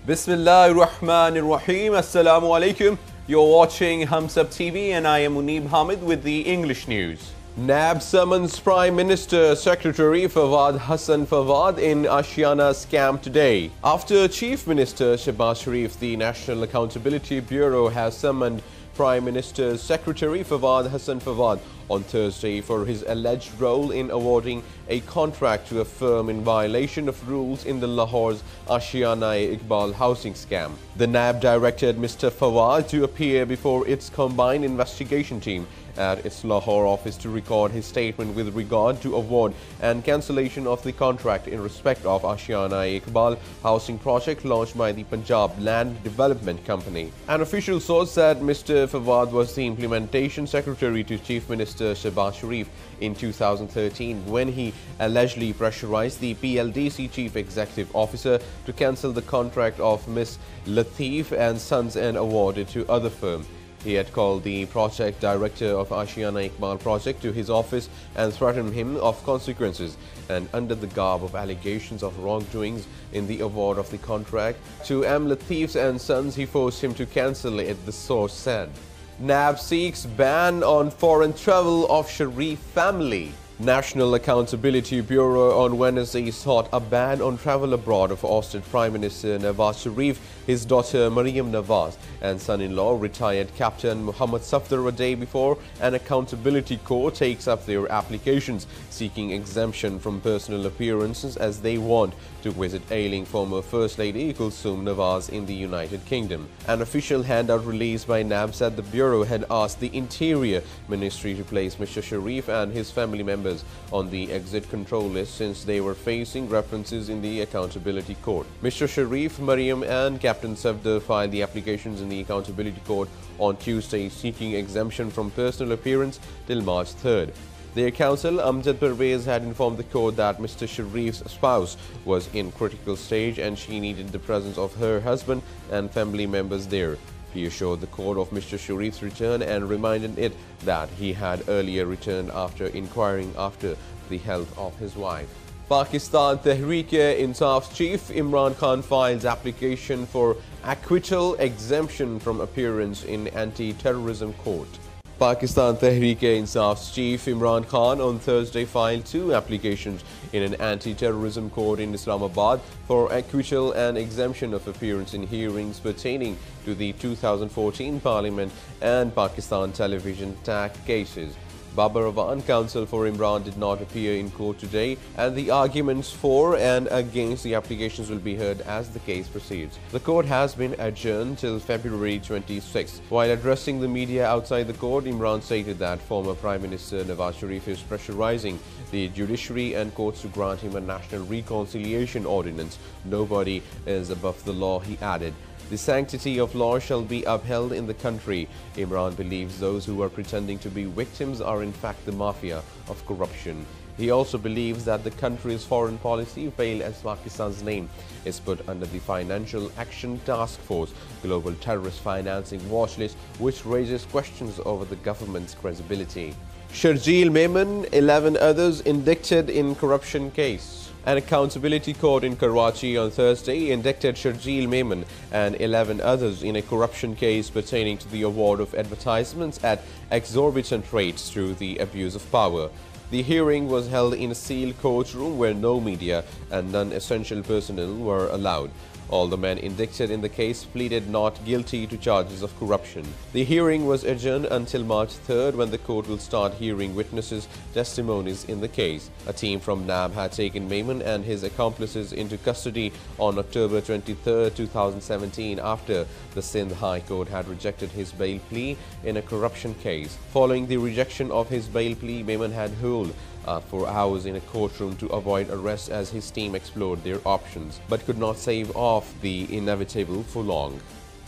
Bismillahir Rahmanir Rahim. Assalamu alaikum. You're watching Humsab TV and I am Muneeb Hamid with the English news. NAB summons Prime Minister Secretary Fawad Hassan Fawad in Ashiana scam today. After Chief Minister Shehbaz Sharif, the National Accountability Bureau has summoned Prime Minister's Secretary Fawad Hassan Fawad on Thursday for his alleged role in awarding a contract to a firm in violation of rules in the Lahore's Ashiana-e-Iqbal housing scam. The NAB directed Mr. Fawad to appear before its combined investigation team at its Lahore office to record his statement with regard to award and cancellation of the contract in respect of Ashiana-e-Iqbal housing project launched by the Punjab Land Development Company. An official source said Mr. Fawad was the implementation secretary to Chief Minister Shehbaz Sharif in 2013 when he allegedly pressurized the PLDC Chief Executive Officer to cancel the contract of Ms. Lateef and Sons and award it to other firm. He had called the project director of Ashiana-Iqbal project to his office and threatened him of consequences, and under the garb of allegations of wrongdoings in the award of the contract to M. Lateef and Sons, he forced him to cancel it, the source said. NAB seeks ban on foreign travel of Sharif family. National Accountability Bureau on Wednesday sought a ban on travel abroad of ousted Prime Minister Nawaz Sharif, his daughter Maryam Nawaz, and son-in-law retired Captain Muhammad Safdar a day before an accountability court takes up their applications seeking exemption from personal appearances as they want to visit ailing former First Lady Kulsoom Nawaz in the United Kingdom. An official handout released by NAB said the Bureau had asked the Interior Ministry to place Mr. Sharif and his family members on the exit control list since they were facing references in the accountability court. Mr. Sharif, Maryam and Captain Safdar filed the applications in the accountability court on Tuesday seeking exemption from personal appearance till March 3rd. Their counsel, Amjad Parvez, had informed the court that Mr. Sharif's spouse was in critical stage and she needed the presence of her husband and family members there. He assured the court of Mr. Sharif's return and reminded it that he had earlier returned after inquiring after the health of his wife. Pakistan Tehreek-e-Insaf's chief Imran Khan files application for acquittal exemption from appearance in anti-terrorism court. Pakistan Tehreek-e-Insaf's chief Imran Khan on Thursday filed two applications in an anti-terrorism court in Islamabad for acquittal and exemption of appearance in hearings pertaining to the 2014 Parliament and Pakistan television tax cases. Babar Awan, counsel for Imran, did not appear in court today, and the arguments for and against the applications will be heard as the case proceeds. The court has been adjourned till February 26. While addressing the media outside the court, Imran stated that former Prime Minister Nawaz Sharif is pressurizing the judiciary and courts to grant him a national reconciliation ordinance. Nobody is above the law, he added. The sanctity of law shall be upheld in the country. Imran believes those who are pretending to be victims are in fact the mafia of corruption. He also believes that the country's foreign policy failed as Pakistan's name is put under the Financial Action Task Force Global Terrorist Financing Watch List, which raises questions over the government's credibility. Sharjeel Memon, 11 others indicted in corruption case. An accountability court in Karachi on Thursday indicted Sharjeel Memon and 11 others in a corruption case pertaining to the award of advertisements at exorbitant rates through the abuse of power. The hearing was held in a sealed courtroom where no media and non-essential personnel were allowed. All the men indicted in the case pleaded not guilty to charges of corruption. The hearing was adjourned until March 3rd when the court will start hearing witnesses' testimonies in the case. A team from NAB had taken Memon and his accomplices into custody on October 23, 2017 after the Sindh High Court had rejected his bail plea in a corruption case. Following the rejection of his bail plea, Memon had held for hours in a courtroom to avoid arrest as his team explored their options, but could not stave off the inevitable for long.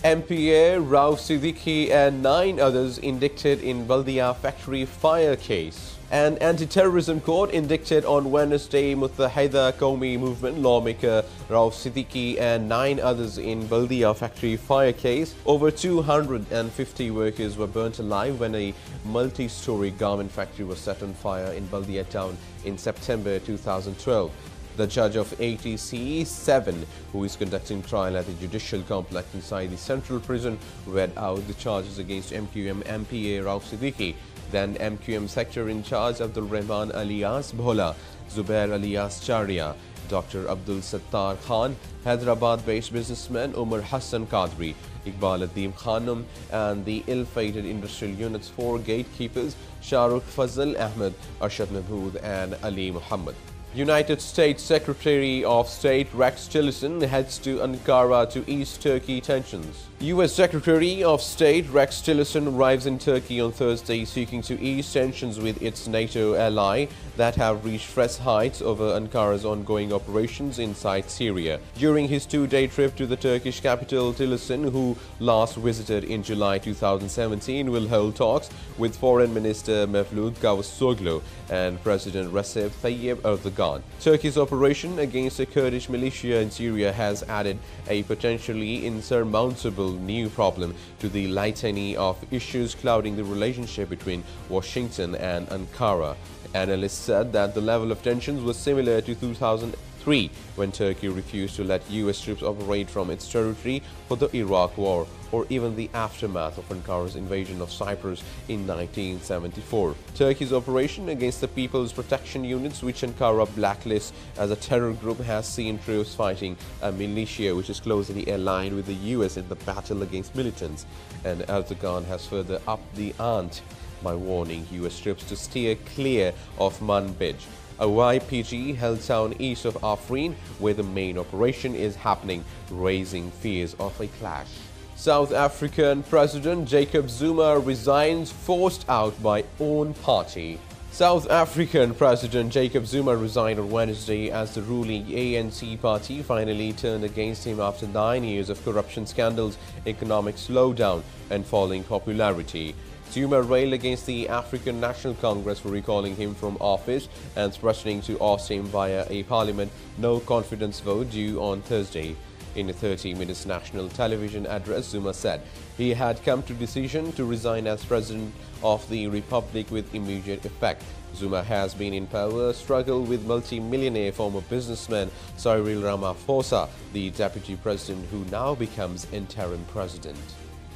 MPA Rauf Siddiqui and 9 others indicted in Baldia factory fire case. An anti-terrorism court indicted on Wednesday Muttahida Qaumi Movement lawmaker Rauf Siddiqui and 9 others in Baldia factory fire case. Over 250 workers were burnt alive when a multi-story garment factory was set on fire in Baldia town in September 2012. The judge of ATC 7, who is conducting trial at the judicial complex inside the central prison, read out the charges against MQM MPA Rauf Siddiqui, then MQM sector in charge Abdul Rahman alias Bhola, Zubair alias Charia, Dr. Abdul Sattar Khan, Hyderabad-based businessman Umar Hassan Qadri, Iqbal Adim Khanum, and the ill-fated industrial unit's 4 gatekeepers Shahrukh Fazal Ahmed, Arshad Mahmood and Ali Muhammad. United States Secretary of State Rex Tillerson heads to Ankara to ease Turkey tensions. U.S. Secretary of State Rex Tillerson arrives in Turkey on Thursday seeking to ease tensions with its NATO ally that have reached fresh heights over Ankara's ongoing operations inside Syria. During his 2-day trip to the Turkish capital, Tillerson, who last visited in July 2017, will hold talks with Foreign Minister Mevlut Cavusoglu and President Recep Tayyip Erdogan. Turkey's operation against a Kurdish militia in Syria has added a potentially insurmountable new problem to the litany of issues clouding the relationship between Washington and Ankara. Analysts said that the level of tensions was similar to 2003, when Turkey refused to let U.S. troops operate from its territory for the Iraq War, or even the aftermath of Ankara's invasion of Cyprus in 1974. Turkey's operation against the People's Protection Units, which Ankara blacklists as a terror group, has seen troops fighting a militia which is closely aligned with the U.S. in the battle against militants, and Erdogan has further upped the ante by warning U.S. troops to steer clear of Manbij, a YPG held town east of Afrin, where the main operation is happening, raising fears of a clash. South African President Jacob Zuma resigns, forced out by own party. South African President Jacob Zuma resigned on Wednesday as the ruling ANC party finally turned against him after 9 years of corruption scandals, economic slowdown and falling popularity. Zuma railed against the African National Congress for recalling him from office and threatening to oust him via a parliament no-confidence vote due on Thursday. In a 30-minute national television address, Zuma said he had come to decision to resign as president of the republic with immediate effect. Zuma has been in power struggle with multi-millionaire former businessman Cyril Ramaphosa, the deputy president who now becomes interim president.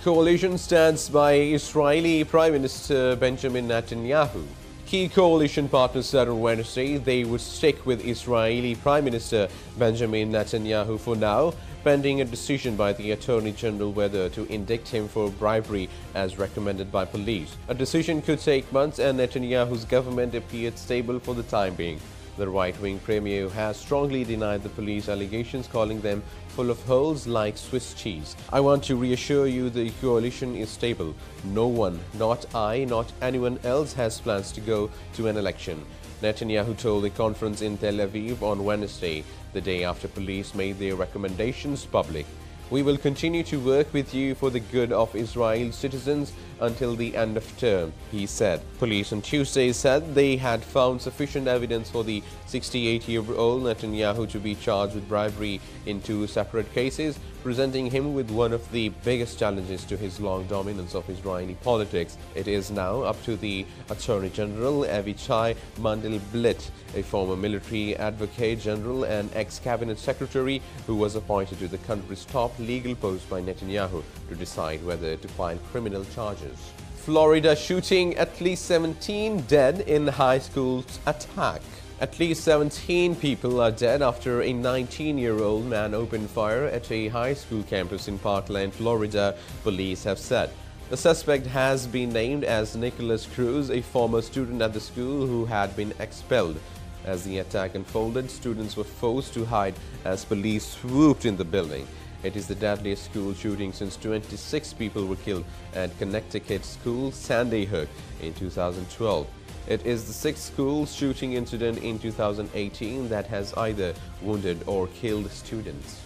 Coalition stands by Israeli Prime Minister Benjamin Netanyahu. Key coalition partners said on Wednesday they would stick with Israeli Prime Minister Benjamin Netanyahu for now, pending a decision by the Attorney General whether to indict him for bribery as recommended by police. A decision could take months, and Netanyahu's government appeared stable for the time being. The right-wing premier has strongly denied the police allegations, calling them full of holes like Swiss cheese. I want to reassure you the coalition is stable. No one, not I, not anyone else, has plans to go to an election, Netanyahu told a conference in Tel Aviv on Wednesday, the day after police made their recommendations public. We will continue to work with you for the good of Israel's citizens until the end of term, he said. Police on Tuesday said they had found sufficient evidence for the 68-year-old Netanyahu to be charged with bribery in 2 separate cases, presenting him with one of the biggest challenges to his long dominance of Israeli politics. It is now up to the Attorney General Avichai Mandelblit, a former military advocate general and ex-cabinet secretary who was appointed to the country's top legal post by Netanyahu, to decide whether to file criminal charges. Florida shooting, at least 17 dead in high school attack. At least 17 people are dead after a 19-year-old man opened fire at a high school campus in Parkland, Florida, police have said. The suspect has been named as Nicholas Cruz, a former student at the school who had been expelled. As the attack unfolded, students were forced to hide as police swooped in the building. It is the deadliest school shooting since 26 people were killed at Connecticut school Sandy Hook in 2012. It is the 6th school shooting incident in 2018 that has either wounded or killed students.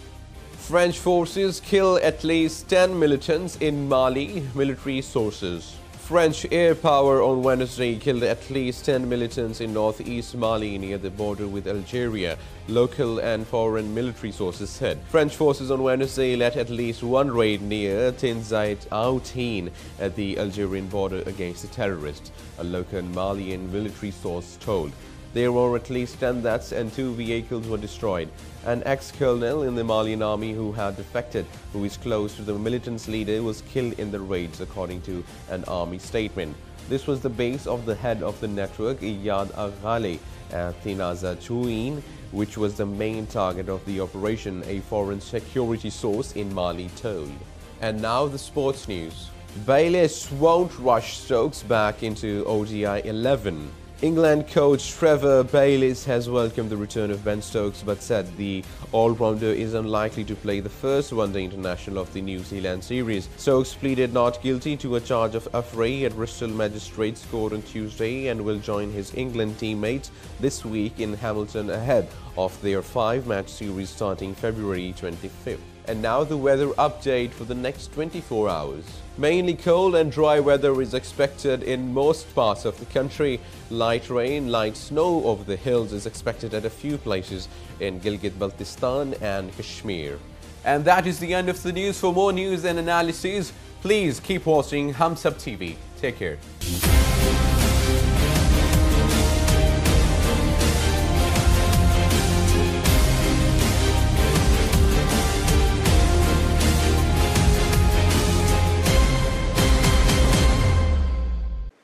French forces kill at least 10 militants in Mali, military sources. French air power on Wednesday killed at least 10 militants in northeast Mali near the border with Algeria, local and foreign military sources said. French forces on Wednesday led at least one raid near Tinzait Outin at the Algerian border against the terrorists, a local Malian military source told. There were at least 10 deaths and 2 vehicles were destroyed. An ex-colonel in the Malian army who had defected, who is close to the militant's leader, was killed in the raids, according to an army statement. This was the base of the head of the network, Iyad Aghale, at Tinaza Chouin, which was the main target of the operation, a foreign security source in Mali told. And now the sports news. Bayliss won't rush Stokes back into ODI 11. England coach Trevor Bayliss has welcomed the return of Ben Stokes but said the all-rounder is unlikely to play the first one-day international of the New Zealand series. Stokes pleaded not guilty to a charge of affray at Bristol Magistrates Court on Tuesday and will join his England teammates this week in Hamilton ahead of their 5-match series starting February 25th. And now the weather update for the next 24 hours. Mainly cold and dry weather is expected in most parts of the country. Light rain, light snow over the hills is expected at a few places in Gilgit-Baltistan and Kashmir. And that is the end of the news. For more news and analysis, please keep watching Hums Up TV. Take care.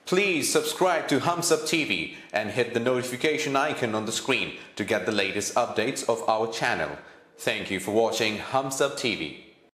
Please subscribe to Hums Up TV and hit the notification icon on the screen to get the latest updates of our channel. Thank you for watching Hums Up TV.